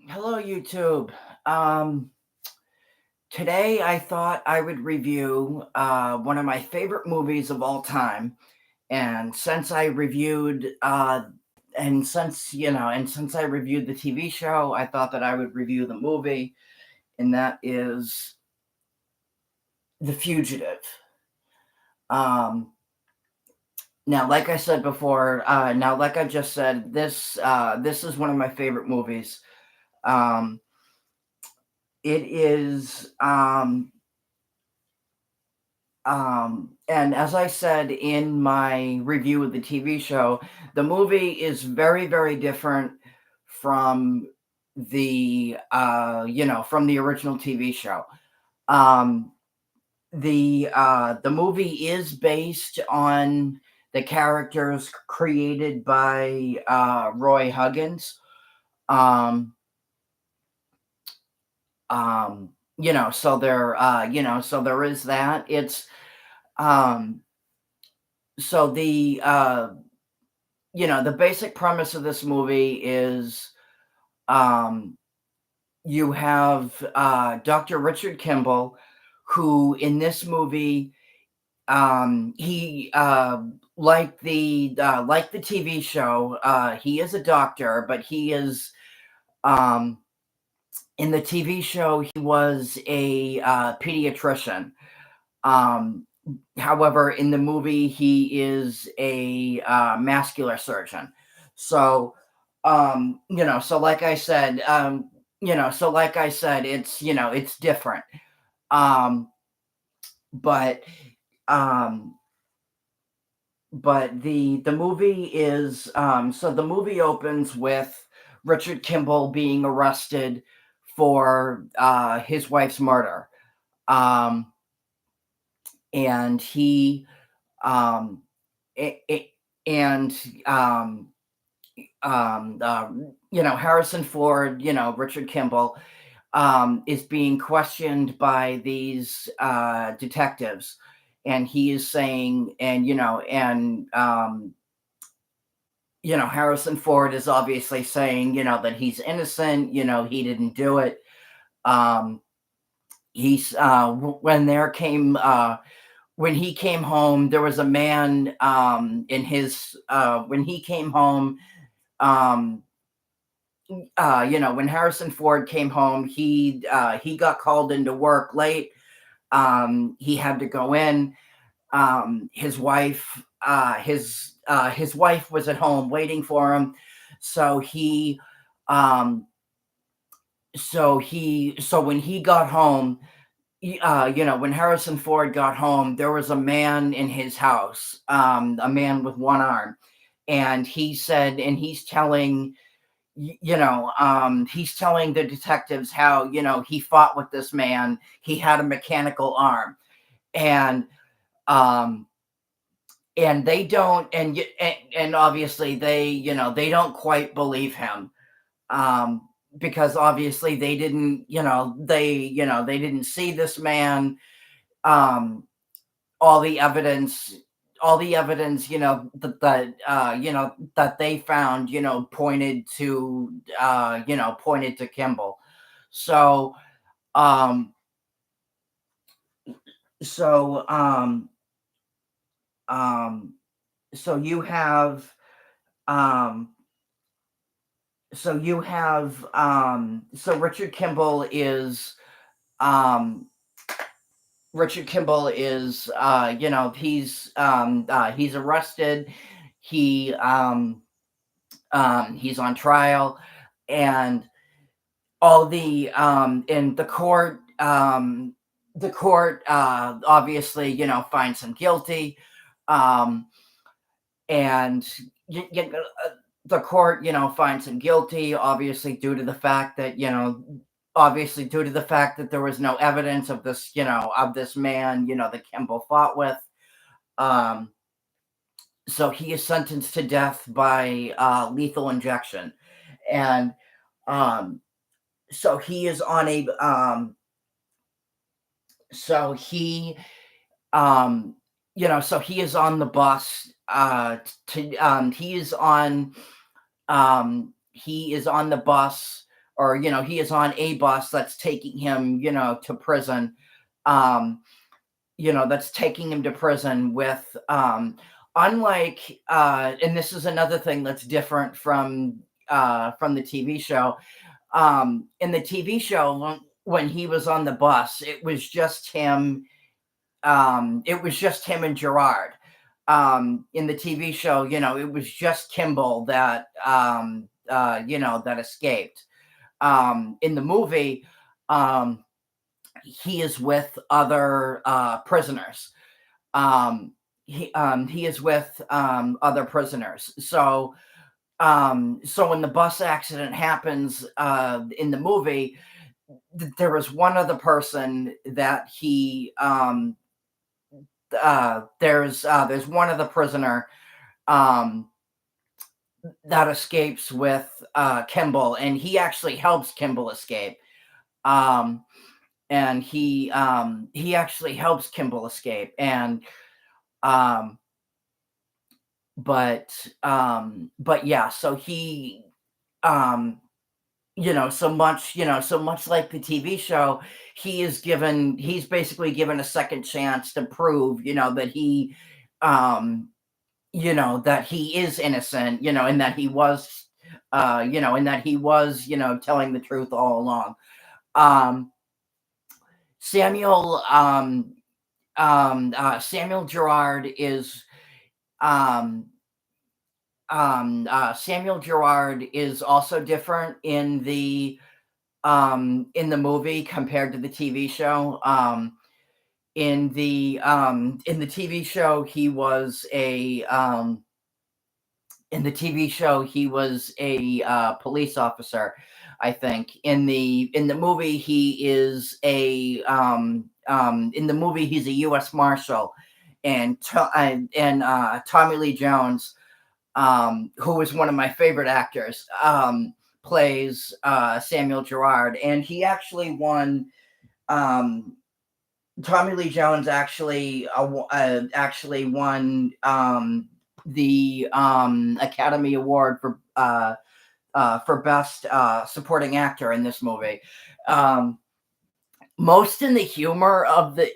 Hello, YouTube. Um, Today I thought I would review one of my favorite movies of all time. And since I reviewed, and since I reviewed the TV show, I thought that I would review the movie, and that is The Fugitive. Um, like I said before, like I just said, this is one of my favorite movies. Um, it is. And as I said in my review of the TV show, the movie is very, very different from from the original TV show. Um, the movie is based on the characters created by Roy Huggins. Um, um, so there is that. Um, so the basic premise of this movie is um, you have Dr. Richard Kimball, who in this movie he like the TV show, he is a doctor, but he is um, in the TV show he was a pediatrician. Um, However, in the movie, he is a masculine surgeon. So, like I said, it's different. Um, but um, the movie is the movie opens with Richard Kimball being arrested for his wife's murder. Um, and he um, a- a- and Harrison Ford, Richard Kimball, is being questioned by these detectives, and he is saying, Harrison Ford is obviously saying, that he's innocent, he didn't do it. Um, he's when there came When he came home, there was a man in his when he came home. Um, when Harrison Ford came home, he got called into work late. He had to go in. His wife was at home waiting for him, so um, when he got home, when Harrison Ford got home, there was a man in his house, a man with one arm, and he's telling the detectives how he fought with this man. He had a mechanical arm, and um, they don't, and obviously they don't quite believe him, um, because obviously they didn't see this man. Um, all the evidence that they found pointed to Kimball. So um so um so you have um so um Richard Kimball is he's arrested. He's on trial, and all the in the court obviously finds him guilty. um and the court finds him guilty, obviously due to the fact that there was no evidence of this man that Kimball fought with. um so he is sentenced to death by lethal injection. And um so he is on a so he so he is on the bus to he is on the bus or he is on a bus that's taking him to prison. um that's taking him to prison with unlike and this is another thing that's different from the TV show. In the TV show, when he was on the bus, it was just him and Gerard. In the TV show, it was just Kimball that escaped. In the movie, um he is with other prisoners. He is with other prisoners. So when the bus accident happens in the movie, there was one other person that he there's one other prisoner um that escapes with Kimball, and he actually helps Kimball escape. Um and he actually helps Kimball escape. And um but yeah, so he um so much like the TV show, he's basically given a second chance to prove, um that he is innocent, and that he was, telling the truth all along. Um Samuel Samuel Gerard is um Samuel Gerard is also different in the movie compared to the TV show. In the TV show, he was a police officer, I think. In the movie, in the movie he's a U.S. Marshal. And Tommy Lee Jones, who is one of my favorite actors, plays Samuel Gerard, and he actually won. Um, Tommy Lee Jones actually won the Academy Award for best supporting actor in this movie. Um, Most in the humor of the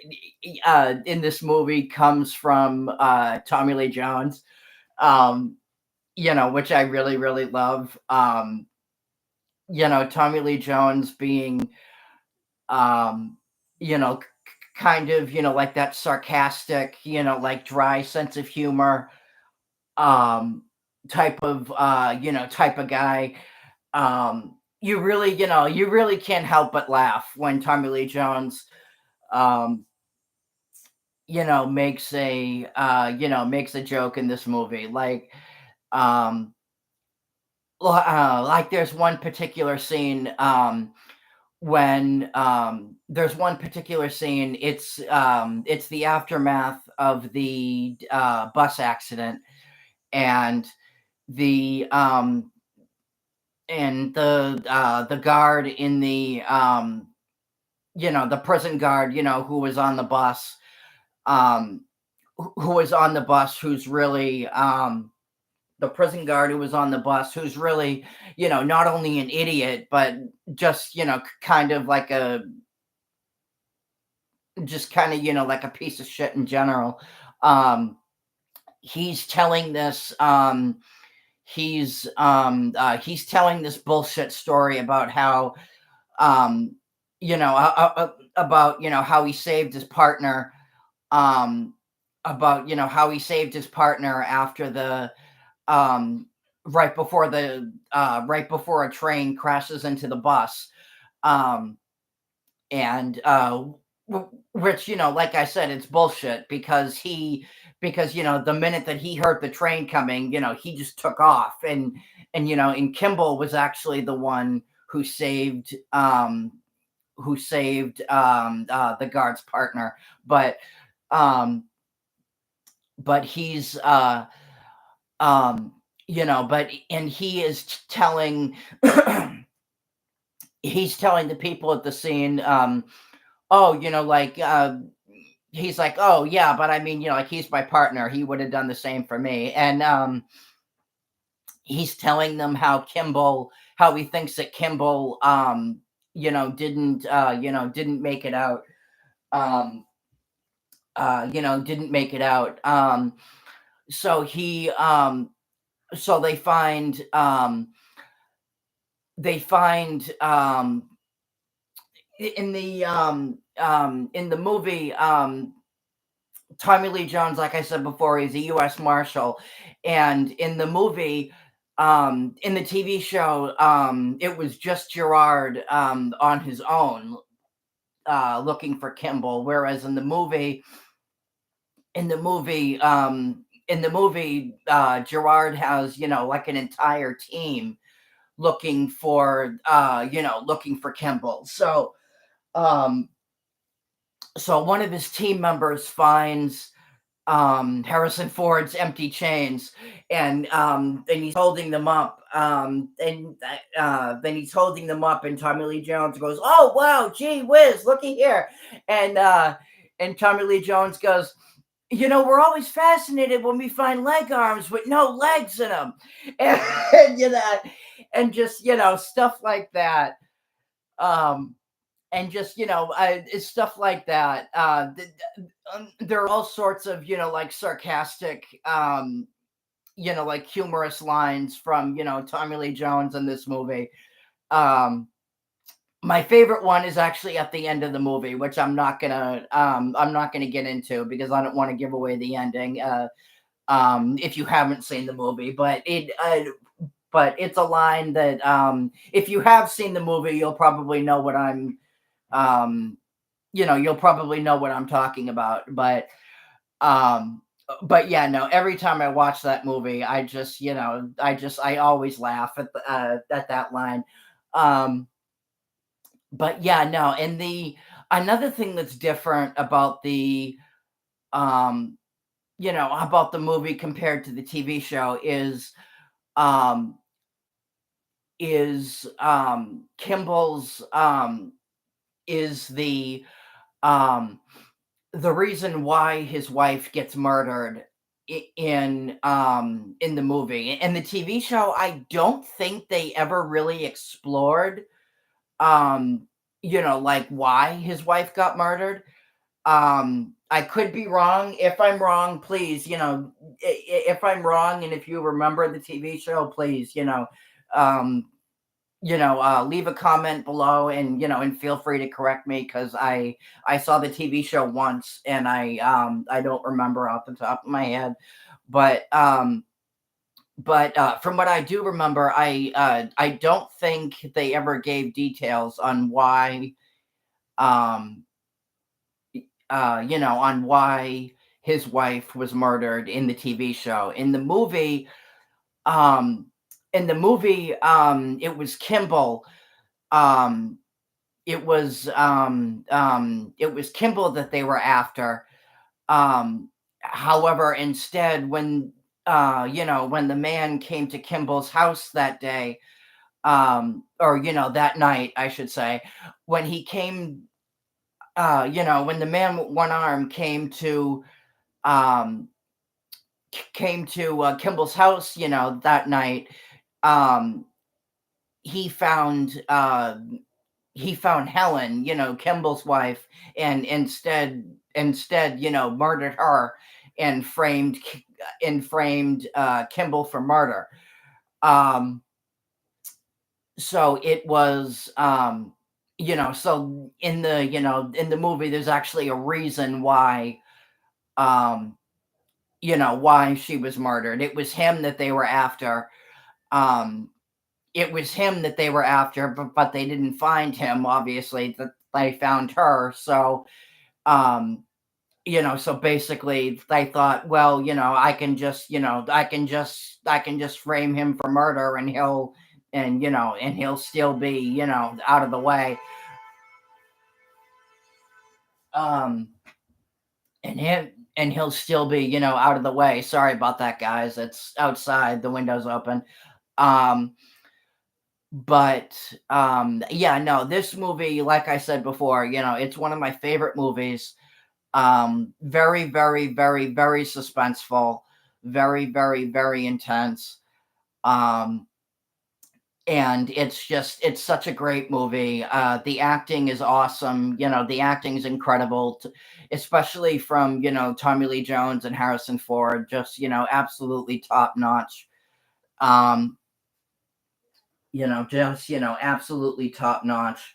in this movie comes from Tommy Lee Jones. Um, which I really, really love. Tommy Lee Jones being, um, kind of, like that sarcastic, like dry sense of humor, um, type of guy. You really can't help but laugh when Tommy Lee Jones, um, makes a joke in this movie. Um, like there's one particular scene when there's one particular scene. It's the aftermath of the bus accident, and the the guard in the prison guard, who was on the bus, um who was on the bus who's really the prison guard who was on the bus, who's really, not only an idiot, but just, kind of like like a piece of shit in general. Um, he's telling this, he's telling this bullshit story about how, um, about, how he saved his partner, um, about, how he saved his partner after um, right before a train crashes into the bus. Um, and which, like I said, it's bullshit, because the minute that he heard the train coming, he just took off. And Kimball was actually the one who saved the guard's partner. But um but he's but and he is telling he's telling the people at the scene, oh, he's like, oh yeah, but I mean, like, he's my partner, he would have done the same for me. And he's telling them how Kimball how he thinks that Kimball, didn't make it out. Um, didn't make it out. So he, so they find in the movie, Tommy Lee Jones, like I said before, he's a U.S. Marshal, and in the movie, in the TV show, it was just Gerard on his own, looking for Kimball, whereas in the movie, Gerard has, like an entire team looking for Kimball. Um, so one of his team members finds Harrison Ford's empty chains, and he's holding them up. And then he's holding them up, and Tommy Lee Jones goes, "Oh wow, gee whiz, looky here!" And Tommy Lee Jones goes, "We're always fascinated when we find leg arms with no legs in them," and, and just stuff like that. Um, and just it's stuff like that. There are all sorts of like sarcastic, like humorous lines from Tommy Lee Jones in this movie. Um, my favorite one is actually at the end of the movie, which I'm not gonna get into because I don't want to give away the ending. If you haven't seen the movie, but it's a line that if you have seen the movie, um, you'll probably know what I'm talking about. Um, but yeah, no, every time I watch that movie, I always laugh at that line. Um, but yeah, no, and the another thing that's different about um, the movie compared to the TV show um, Kimball's is um the reason why his wife gets murdered in the movie. In the TV show, I don't think they ever really explored um like why his wife got murdered. I could be wrong. If I'm wrong, please, if I'm wrong and if you remember the TV show, please, um leave a comment below, and feel free to correct me because I saw the TV show once and I don't remember off the top of my head, but from what I do remember, I don't think they ever gave details on why um on why his wife was murdered in the TV show. Um it was Kimball. um it was Kimball that they were after. However, instead, when the man came to Kimball's house that day, or that night, I should say, when he came, when the man with one arm um came to Kimball's house, that night, um, he found uh he found Helen, Kimball's wife, and instead, murdered her and framed Kimball for murder. Um, so it was, so in the movie, there's actually a reason um, why she was murdered. It was him that they were after. Um, it was him that they were after, but they didn't find him. Obviously, that they found her. Um, so basically, they thought, well, I can just frame him for murder, and he'll still be, out of the way. Um, and he'll still be, out of the way. Sorry about that, guys. It's outside. The window's open. Um, but yeah, no, this movie, like I said before, it's one of my favorite movies. Very, very, very, very suspenseful, very, very, very intense. um and it's such a great movie. The acting is awesome. The acting is incredible, especially from Tommy Lee Jones and Harrison Ford. Just absolutely top notch. Um, just absolutely top notch.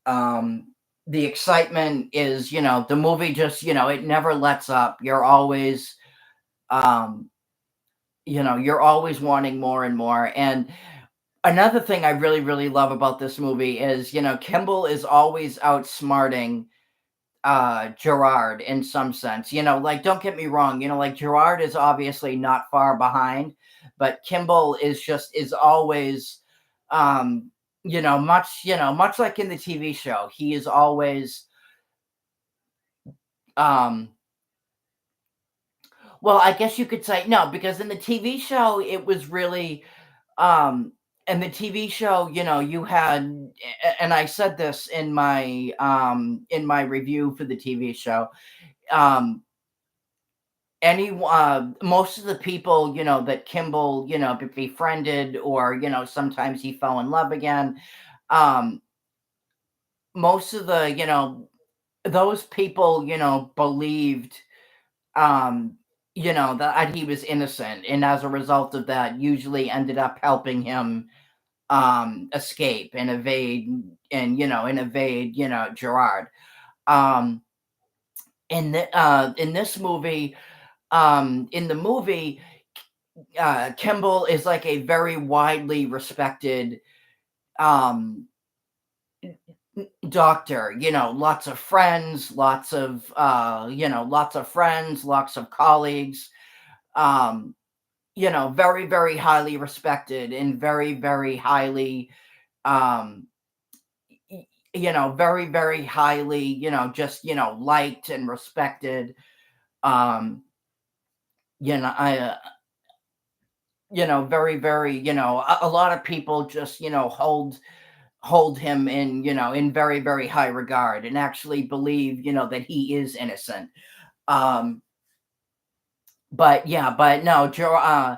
Um, the excitement is the movie just it never lets up. Um, you're always wanting more and more. And another thing I really, really love about this movie is, Kimball is always outsmarting Gerard in some sense. Like don't get me wrong, like Gerard is obviously not far behind, but Kimball is always um much like in the TV show, he is always um well, I guess you could say no, because in the TV show it was really um and the TV show, you had and I said this in my review for the TV show. Um most of the people, that Kimball, befriended, or, sometimes he fell in love again. Um most of the, those people, believed um that he was innocent, and as a result of that usually ended up helping him escape and evade Gerard. um in this movie, in the movie, Kimball is like a very widely respected um doctor. Lots of friends, lots of friends, lots of colleagues. um Very, very highly respected, and very, very highly um very, very highly, just, liked and respected. Um, I, very, very, a lot of people just, hold him in very, very high regard, and actually believe, that he is innocent. Um, but yeah, but no, Joe,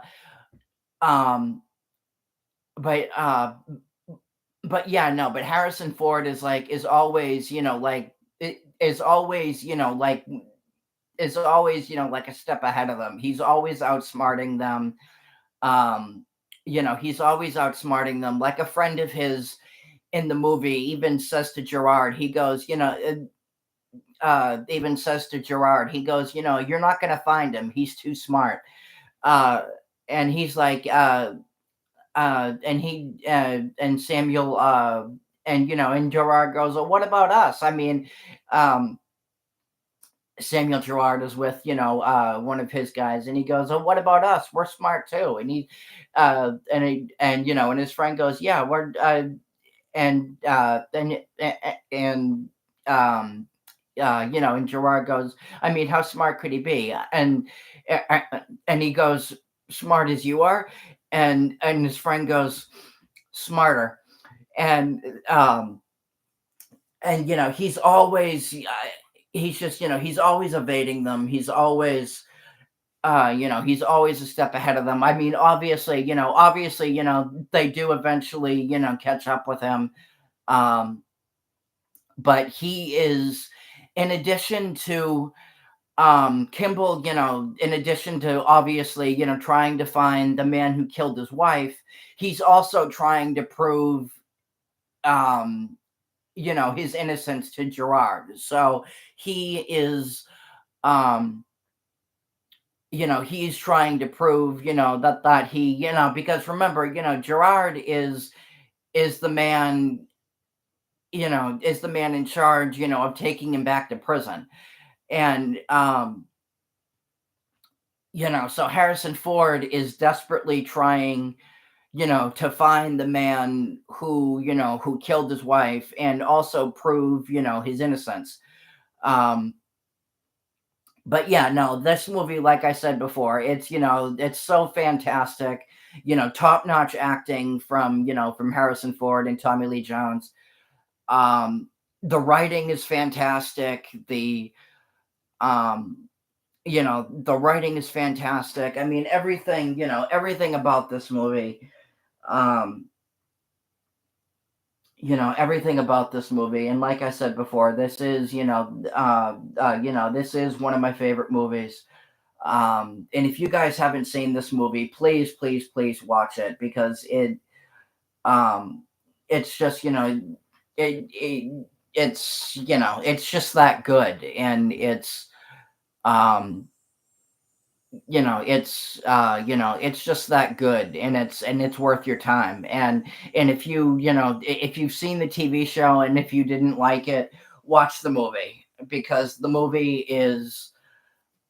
um, but but yeah, no, but Harrison Ford is always, is always, is always, like a step ahead of them. He's always outsmarting them. Um, he's always outsmarting them. Like a friend of his in the movie even says to Gerard, he goes, even says to Gerard, he goes, you're not gonna find him. He's too smart. Uh, and he's like, and Samuel, and Gerard goes, well, what about us? I mean, um, Samuel Gerard is with, one of his guys, and he goes, "Oh, what about us? We're smart too." And his friend goes, "Yeah, we're," and and um, and Gerard goes, "I mean, how smart could he be?" And he goes, "Smart as you are," and his friend goes, "Smarter." And um, he's always he's just he's always evading them. He's always a step ahead of them. I mean, obviously, they do eventually, catch up with him. um but he is, in addition to Kimball, in addition to obviously, trying to find the man who killed his wife, he's also trying to prove um his innocence to Gerard. So he is, um he's trying to prove, that he, because remember, Gerard is the man, is the man in charge, of taking him back to prison. And so Harrison Ford is desperately trying, to find the man who killed his wife, and also prove, his innocence. Um but yeah, no, this movie, like I said before, it's so fantastic. Top-notch acting from Harrison Ford and Tommy Lee Jones. Um, the writing is fantastic. Um, the writing is fantastic. I mean, everything about this movie. Um, everything about this movie. And like I said before, this is, this is one of my favorite movies. And if you guys haven't seen this movie, please, please, please watch it because um, it's just, it's just that good. And um, it's just that good, and it's worth your time. And if if you've seen the TV show and if you didn't like it, watch the movie because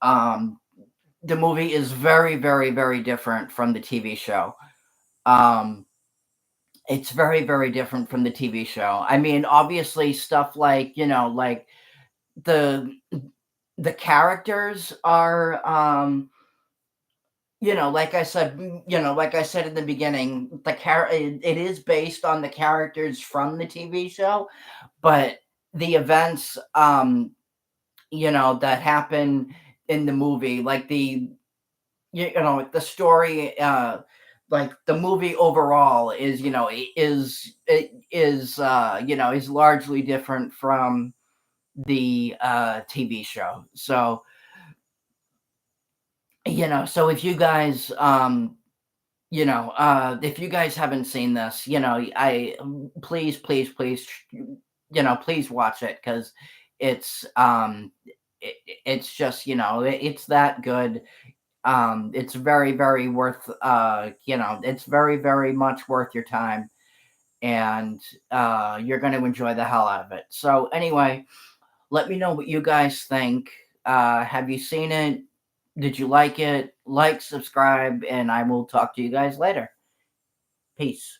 um the movie is very, very, very different from the TV show. Um it's very, very different from the TV show. I mean, obviously stuff like, like the the characters are like I said in the beginning, it is based on the characters from the TV show, but the events, that happen in the movie, like like the story, like the movie overall is, is largely different from the TV show. So, so if you guys, if you guys haven't seen this, please, please, please, please watch it because it's it's just, it's that good. It's very, very worth, it's very, very much worth your time, and you're going to enjoy the hell out of it. So anyway, let me know what you guys think. Have you seen it? Did you like it? Like, subscribe, and I will talk to you guys later. Peace.